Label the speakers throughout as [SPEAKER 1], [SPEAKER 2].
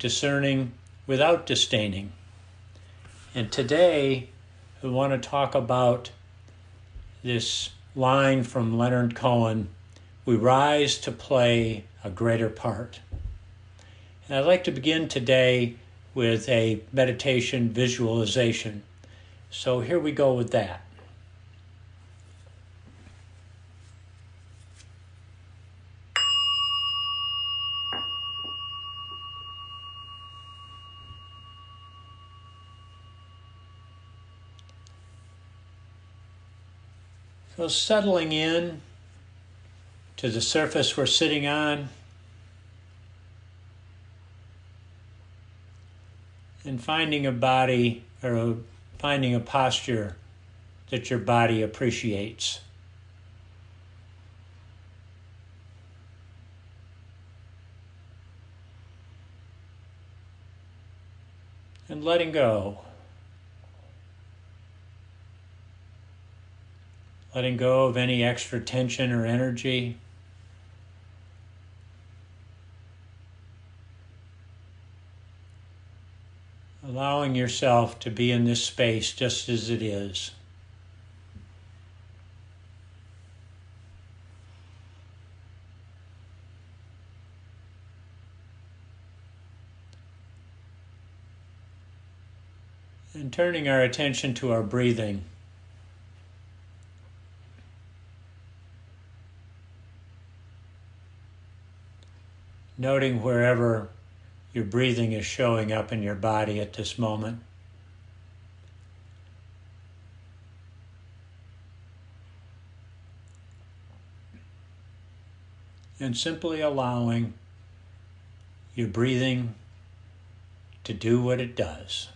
[SPEAKER 1] discerning without disdaining. And today we want to talk about this line from Leonard Cohen, "We rise to play a greater part." And I'd like to begin today with a meditation visualization. So here we go with that. So settling in to the surface we're sitting on and finding a body or finding a posture that your body appreciates. And letting go. Letting go of any extra tension or energy. Allowing yourself to be in this space just as it is. And turning our attention to our breathing. Noting wherever your breathing is showing up in your body at this moment. And simply allowing your breathing to do what it does.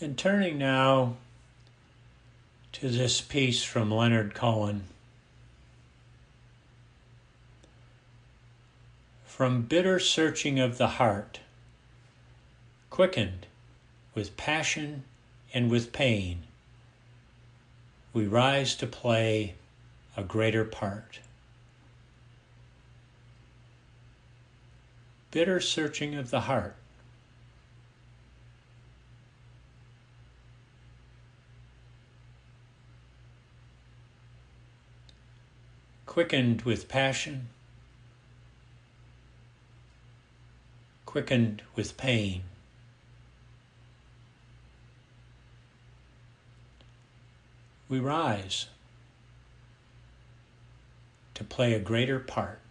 [SPEAKER 1] And turning now to this piece from Leonard Cohen. From bitter searching of the heart, quickened with passion and with pain, we rise to play a greater part. Bitter searching of the heart. Quickened with passion, quickened with pain. We rise to play a greater part.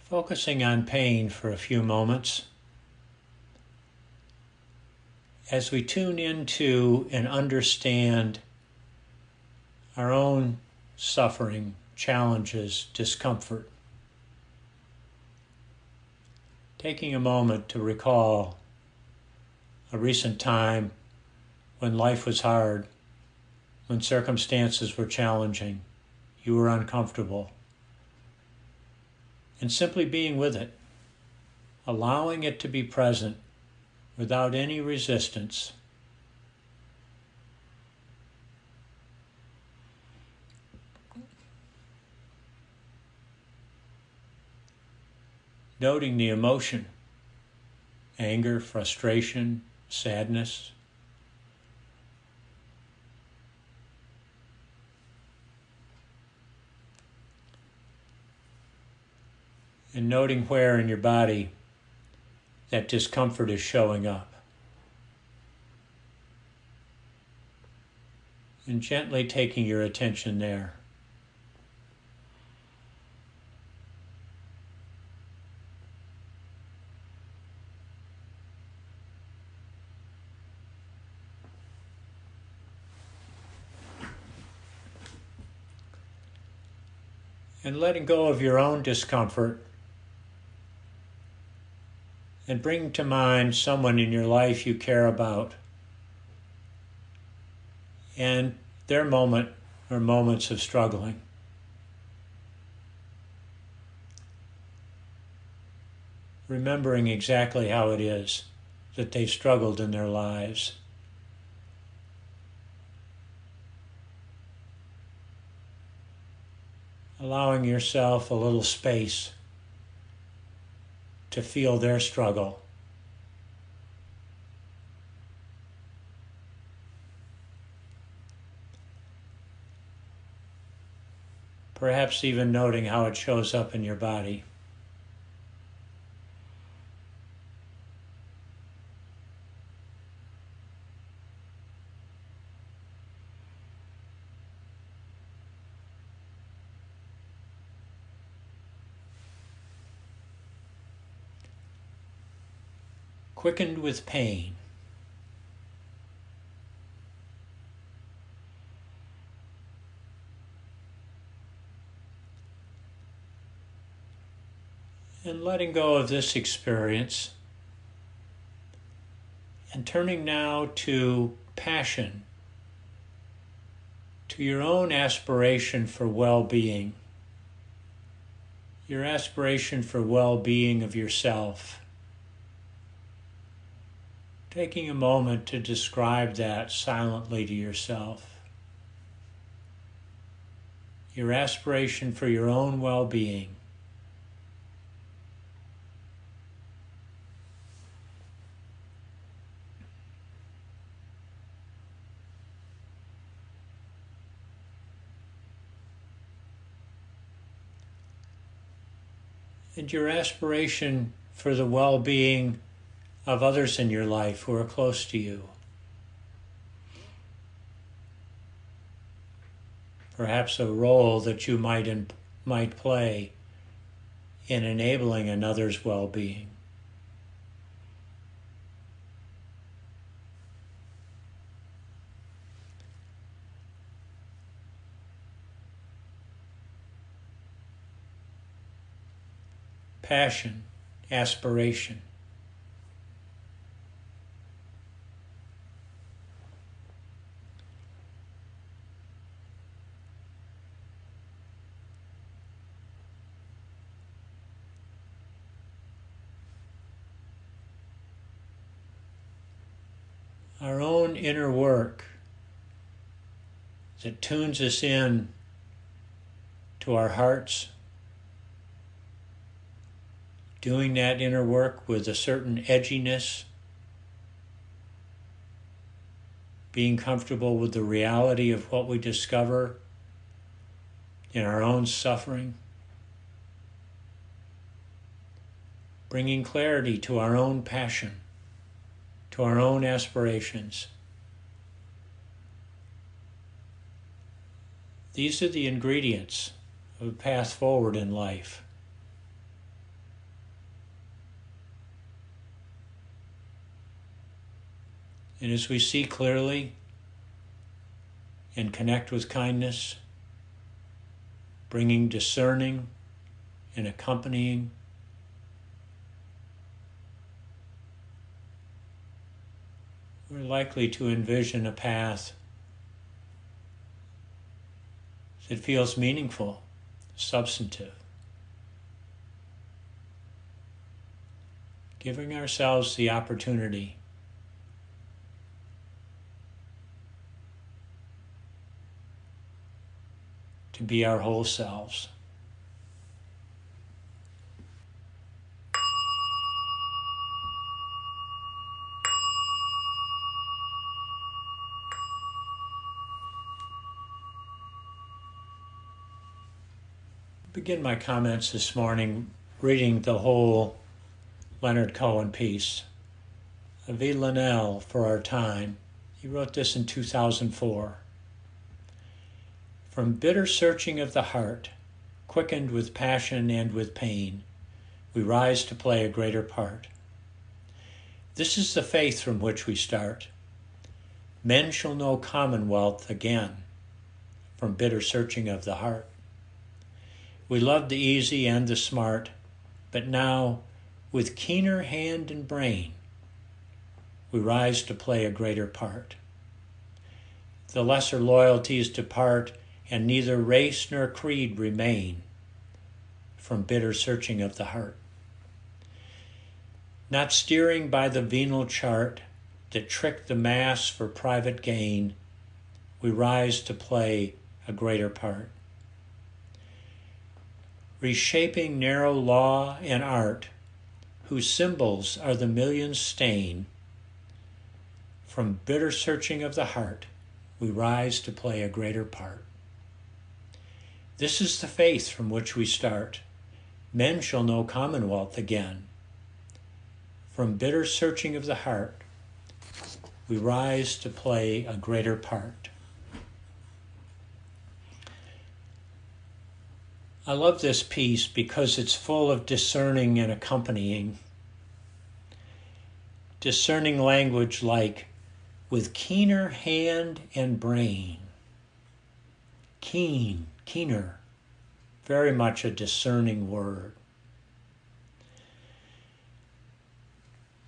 [SPEAKER 1] Focusing on pain for a few moments. As we tune into and understand our own suffering, challenges, discomfort, taking a moment to recall a recent time when life was hard, when circumstances were challenging, you were uncomfortable, and simply being with it, allowing it to be present without any resistance. noting the emotion, anger, frustration, sadness. And noting where in your body that discomfort is showing up. And gently taking your attention there. And letting go of your own discomfort and bring to mind someone in your life you care about and their moment or moments of struggling. Remembering exactly how it is that they struggled in their lives. Allowing yourself a little space to feel their struggle. Perhaps even noting how it shows up in your body. Quickened with pain. And letting go of this experience and turning now to passion, to your own aspiration for well-being, your aspiration for well-being of yourself. Taking a moment to describe that silently to yourself. Your aspiration for your own well-being. And your aspiration for the well-being of others in your life who are close to you. Perhaps a role that you might play in enabling another's well-being. Passion, aspiration. Our own inner work that tunes us in to our hearts, doing that inner work with a certain edginess, being comfortable with the reality of what we discover in our own suffering, bringing clarity to our own passion, to our own aspirations. These are the ingredients of a path forward in life. And as we see clearly and connect with kindness, bringing discerning and accompanying, we're likely to envision a path that feels meaningful, substantive, giving ourselves the opportunity to be our whole selves. Begin my comments this morning reading the whole Leonard Cohen piece, A Villanelle for Our Time. He wrote this in 2004. From bitter searching of the heart, quickened with passion and with pain, we rise to play a greater part. This is the faith from which we start. Men shall know commonwealth again, from bitter searching of the heart. We loved the easy and the smart, but now, with keener hand and brain, we rise to play a greater part. The lesser loyalties depart, and neither race nor creed remain, from bitter searching of the heart. Not steering by the venal chart that tricked the mass for private gain, we rise to play a greater part. Reshaping narrow law and art, whose symbols are the million's stain, from bitter searching of the heart, we rise to play a greater part. This is the faith from which we start. Men shall know commonwealth again. From bitter searching of the heart, we rise to play a greater part. I love this piece because it's full of discerning and accompanying. Discerning language like, with keener hand and brain. Keener, very much a discerning word.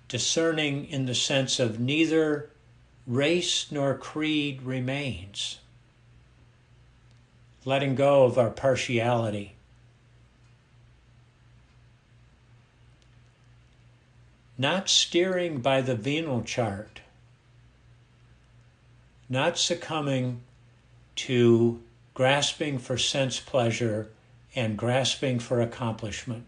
[SPEAKER 1] Discerning in the sense of neither race nor creed remains. Letting go of our partiality. Not steering by the venal chart. Not succumbing to grasping for sense pleasure and grasping for accomplishment.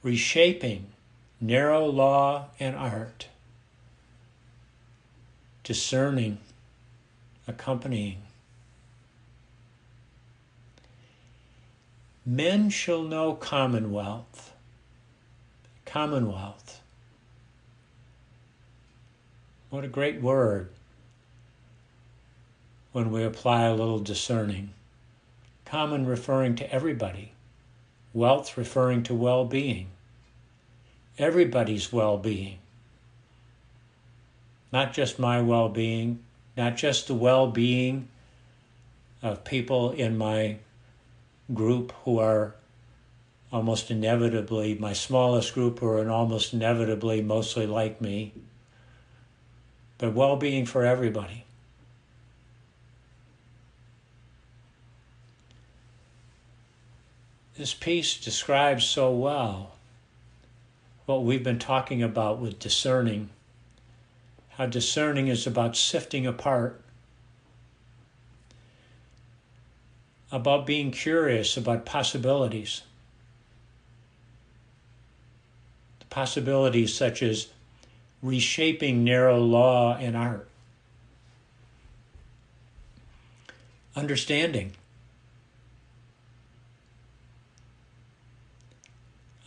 [SPEAKER 1] Reshaping narrow law and art. Discerning, accompanying. Men shall know commonwealth. Commonwealth. What a great word when we apply a little discerning. Common referring to everybody. Wealth referring to well-being. Everybody's well-being. Not just my well-being, not just the well-being of people in my group who are almost inevitably, my smallest group who are almost inevitably mostly like me, but well-being for everybody. This piece describes so well what we've been talking about with discerning. How discerning is about sifting apart, about being curious about possibilities. The possibilities such as reshaping narrow law and art. Understanding.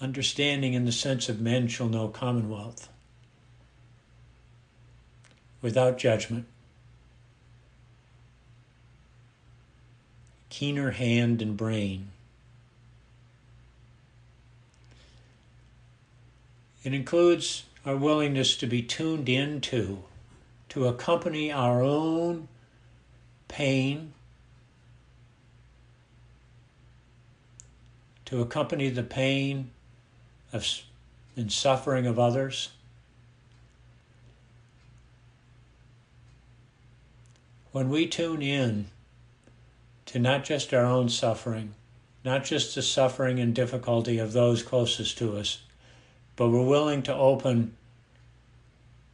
[SPEAKER 1] Understanding in the sense of men shall know commonwealth. Without judgment. Keener hand and brain. It includes our willingness to be tuned into, to accompany our own pain, to accompany the pain and suffering of others. When we tune in to not just our own suffering, not just the suffering and difficulty of those closest to us, but we're willing to open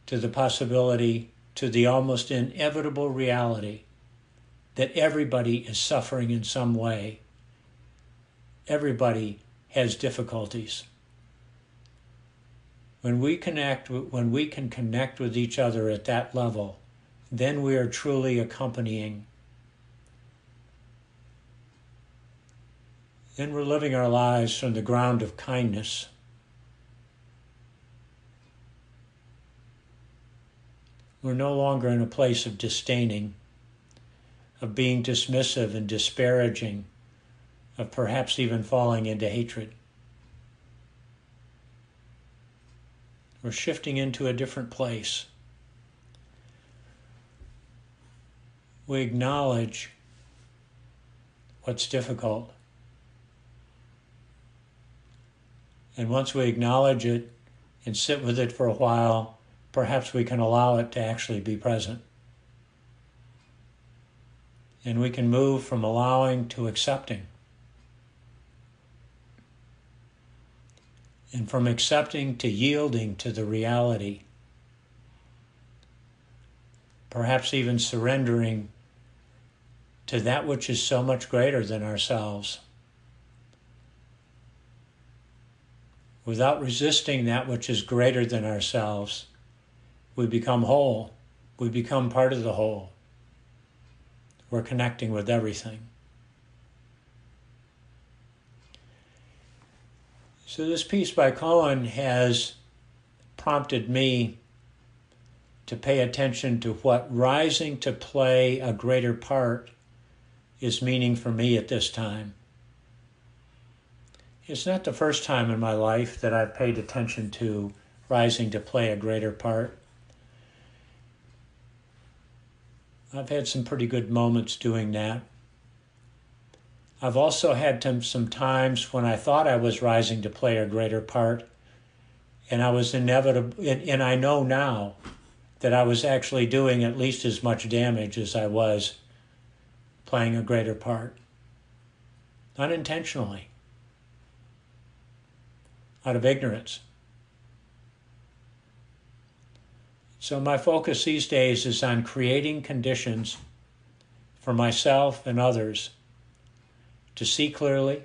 [SPEAKER 1] to the possibility, to the almost inevitable reality that everybody is suffering in some way. Everybody has difficulties. When we can connect with each other at that level, then we are truly accompanying. Then we're living our lives from the ground of kindness. We're no longer in a place of disdaining, of being dismissive and disparaging, of perhaps even falling into hatred. We're shifting into a different place. We acknowledge what's difficult. And once we acknowledge it and sit with it for a while, perhaps we can allow it to actually be present. And we can move from allowing to accepting. And from accepting to yielding to the reality. Perhaps even surrendering to that which is so much greater than ourselves. Without resisting that which is greater than ourselves, we become whole. We become part of the whole. We're connecting with everything. So this piece by Cohen has prompted me to pay attention to what rising to play a greater part is meaning for me at this time. It's not the first time in my life that I've paid attention to rising to play a greater part. I've had some pretty good moments doing that. I've also had some times when I thought I was rising to play a greater part, and I was inevitable, and I know now that I was actually doing at least as much damage as I was playing a greater part. Unintentionally. Out of ignorance. So my focus these days is on creating conditions for myself and others to see clearly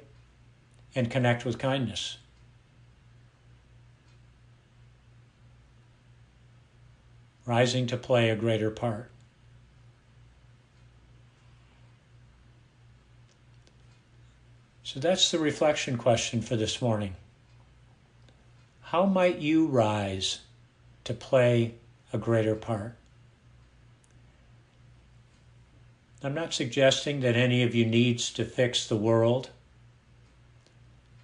[SPEAKER 1] and connect with kindness. Rising to play a greater part. So that's the reflection question for this morning. How might you rise to play a greater part? I'm not suggesting that any of you needs to fix the world.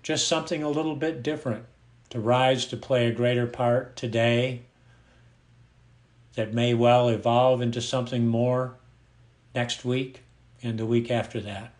[SPEAKER 1] Just something a little bit different to rise to play a greater part today that may well evolve into something more next week and the week after that.